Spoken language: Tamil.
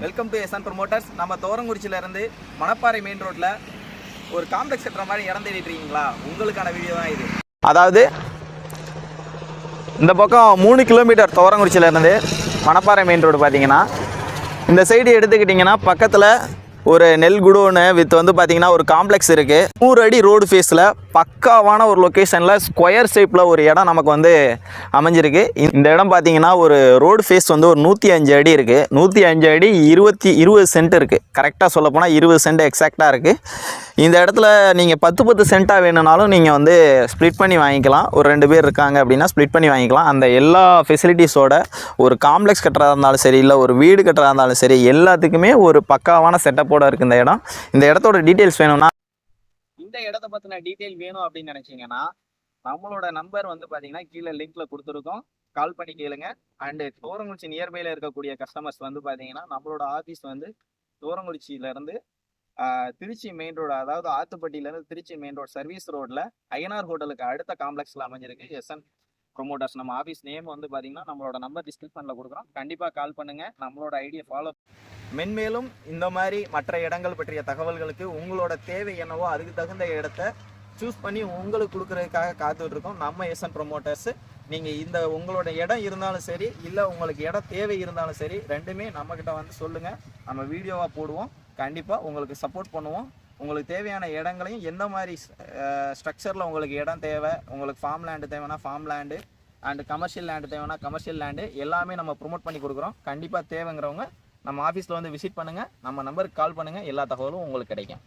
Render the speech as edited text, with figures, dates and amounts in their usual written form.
Welcome to SN promoters. நம்ம தோரங்குறிச்சியிலேருந்து மணப்பாறை மெயின் ரோட்டில் ஒரு காம்ப்ளெக்ஸ் கட்டுற மாதிரி இடம் தேடிட்டு இருக்கீங்களா? உங்களுக்கான வீடியோ தான் இது. அதாவது இந்த பக்கம் 3 கிலோமீட்டர் தோரங்குறிச்சியிலேருந்து மணப்பாறை மெயின் ரோடு பார்த்தீங்கன்னா, இந்த சைடு எடுத்துக்கிட்டிங்கன்னா பக்கத்தில் ஒரு நெல் குடோனு வித் வந்து பார்த்தீங்கன்னா ஒரு காம்ப்ளெக்ஸ் இருக்குது. 100 அடி ரோடு ஃபேஸில் பக்காவான ஒரு லொக்கேஷனில் ஸ்கொயர் ஷேப்பில் ஒரு இடம் நமக்கு வந்து அமைஞ்சிருக்கு. இந்த இடம் பார்த்தீங்கன்னா ஒரு ரோடு ஃபேஸ் வந்து ஒரு 105 அடி இருக்குது. 105 அடி 20 சென்ட் இருக்குது. கரெக்டாக சொல்லப்போனால் 20 சென்ட் எக்ஸாக்டாக இருக்குது. இந்த இடத்துல நீங்கள் 10 சென்ட்டாக வேணும்னாலும் நீங்கள் வந்து ஸ்ப்ளிட் பண்ணி வாங்கிக்கலாம். ஒரு 2 பேர் இருக்காங்க அப்படின்னா ஸ்ப்ளிட் பண்ணி வாங்கிக்கலாம். அந்த எல்லா ஃபெசிலிட்டிஸோட ஒரு காம்ப்ளெக்ஸ் கட்டுறதா இருந்தாலும் சரி, இல்லை ஒரு வீடு கட்டுறதா இருந்தாலும் சரி, எல்லாத்துக்குமே ஒரு பக்காவான செட்டப்போடு இருக்குது இந்த இடம். இந்த இடத்தோட டீட்டெயில்ஸ் வேணும்னா, இந்த இடத்த பற்றின டீட்டெயில் வேணும் அப்படின்னு நினச்சிங்கன்னா நம்மளோட நம்பர் வந்து பார்த்தீங்கன்னா கீழே லிங்க்ல கொடுத்துருக்கோம். கால் பண்ணி கேளுங்க. அண்டு தோரங்குறிச்சி நியர்பையில் இருக்கக்கூடிய கஸ்டமர்ஸ் வந்து பார்த்தீங்கன்னா நம்மளோட ஆஃபீஸ் வந்து தோரங்குறிச்சியிலேருந்து திருச்சி மெயின் ரோடு, அதாவது ஆத்துப்பட்டியிலேருந்து திருச்சி மெயின் ரோடு சர்வீஸ் ரோட்டில் ஐஎன்ஆர் ஹோட்டலுக்கு அடுத்த காம்ப்ளெக்ஸில் அமைஞ்சிருக்கு எஸ்என் ப்ரொமோட்டர்ஸ். நம்ம ஆஃபீஸ் நேம் வந்து பார்த்தீங்கன்னா நம்மளோட நம்பர் டிஸ்கிரிப்ஷனில் கொடுக்குறோம். கண்டிப்பாக கால் பண்ணுங்கள். நம்மளோட ஐடியா ஃபாலோ. மென்மேலும் இந்த மாதிரி மற்ற இடங்கள் பற்றிய தகவல்களுக்கு உங்களோட தேவை என்னவோ அதுக்கு தகுந்த இடத்த சூஸ் பண்ணி உங்களுக்கு கொடுக்குறதுக்காக காத்துட்ருக்கோம் நம்ம எஸ்என் ப்ரொமோட்டர்ஸ். நீங்கள் இந்த உங்களோட இடம் இருந்தாலும் சரி, இல்லை உங்களுக்கு இடம் தேவை இருந்தாலும் சரி, ரெண்டுமே நம்மக்கிட்ட வந்து சொல்லுங்கள். நம்ம வீடியோவாக போடுவோம். கண்டிப்பாக உங்களுக்கு சப்போர்ட் பண்ணுவோம். உங்களுக்கு தேவையான இடங்களையும் எந்த மாதிரி ஸ்ட்ரக்சரில் உங்களுக்கு இடம் தேவை, உங்களுக்கு ஃபார்ம் லேண்டு தேவைன்னா form land and commercial land தேவைன்னா கமர்ஷியல் லேண்டு எல்லாமே நம்ம ப்ரொமோட் பண்ணி கொடுக்குறோம். கண்டிப்பாக தேவைங்கிறவங்க நம்ம ஆஃபீஸில் வந்து விசிட் பண்ணுங்கள். நம்ம நம்பருக்கு கால் பண்ணுங்கள். எல்லா தகவலும் உங்களுக்கு கிடைக்கும்.